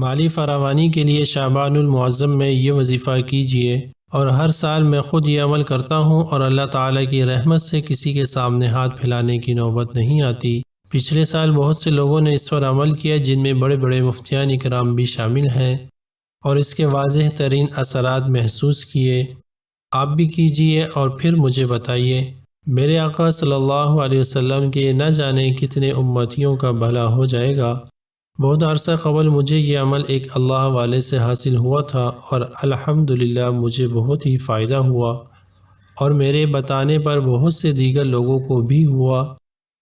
مالی فراوانی کے لیے شعبان المعظم میں یہ وظیفہ کیجیے، اور ہر سال میں خود یہ عمل کرتا ہوں اور اللہ تعالیٰ کی رحمت سے کسی کے سامنے ہاتھ پھیلانے کی نوبت نہیں آتی۔ پچھلے سال بہت سے لوگوں نے اس پر عمل کیا، جن میں بڑے بڑے مفتیان اکرام بھی شامل ہیں، اور اس کے واضح ترین اثرات محسوس کیے۔ آپ بھی کیجیے اور پھر مجھے بتائیے۔ میرے آقا صلی اللہ علیہ وسلم کے نہ جانے کتنے امتیوں کا بھلا ہو جائے گا۔ بہت عرصہ قبل مجھے یہ عمل ایک اللہ والے سے حاصل ہوا تھا، اور الحمدللہ مجھے بہت ہی فائدہ ہوا، اور میرے بتانے پر بہت سے دیگر لوگوں کو بھی ہوا۔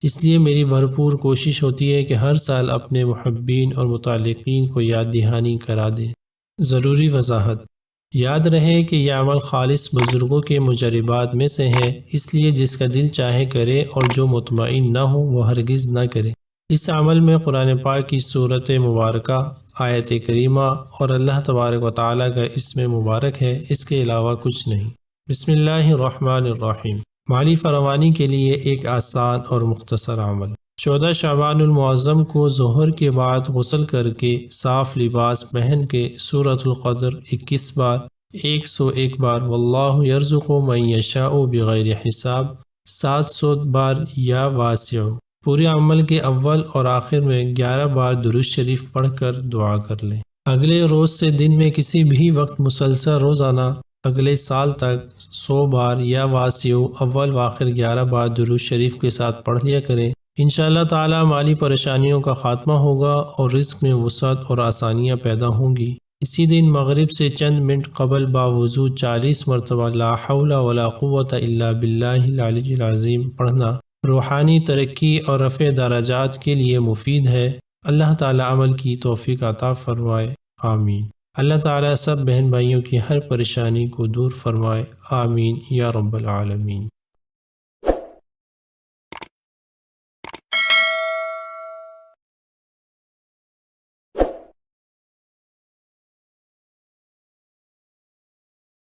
اس لیے میری بھرپور کوشش ہوتی ہے کہ ہر سال اپنے محبین اور متعلقین کو یاد دہانی کرا دیں۔ ضروری وضاحت: یاد رہے کہ یہ عمل خالص بزرگوں کے مجربات میں سے ہے، اس لیے جس کا دل چاہے کرے، اور جو مطمئن نہ ہو وہ ہرگز نہ کرے۔ اس عمل میں قرآن پاک کی سورت مبارکہ، آیت کریمہ اور اللہ تبارک و تعالیٰ کا اسم مبارک ہے، اس کے علاوہ کچھ نہیں۔ بسم اللہ الرحمن الرحیم۔ مالی فراوانی کے لیے ایک آسان اور مختصر عمل۔ 14 شعبان المعظم کو ظہر کے بعد غسل کر کے، صاف لباس پہن کے، سورۃ القدر 21 بار، 101 بار واللہ یرزق من یشاء بغیر حساب، 700 بار یا واسع۔ پورے عمل کے اول اور آخر میں 11 بار درود شریف پڑھ کر دعا کر لیں۔ اگلے روز سے دن میں کسی بھی وقت مسلسل روزانہ اگلے سال تک 100 بار یا واسع اول و آخر 11 بار درود شریف کے ساتھ پڑھ لیا کریں۔ انشاءاللہ تعالی مالی پریشانیوں کا خاتمہ ہوگا اور رزق میں وسعت اور آسانیاں پیدا ہوں گی۔ اسی دن مغرب سے چند منٹ قبل باوضو 40 مرتبہ لا حول ولا قوت الا باللہ العلی العظیم پڑھنا روحانی ترقی اور رفع درجات کے لیے مفید ہے۔ اللہ تعالی عمل کی توفیق عطا فرمائے، آمین۔ اللہ تعالی سب بہن بھائیوں کی ہر پریشانی کو دور فرمائے، آمین یا رب العالمین۔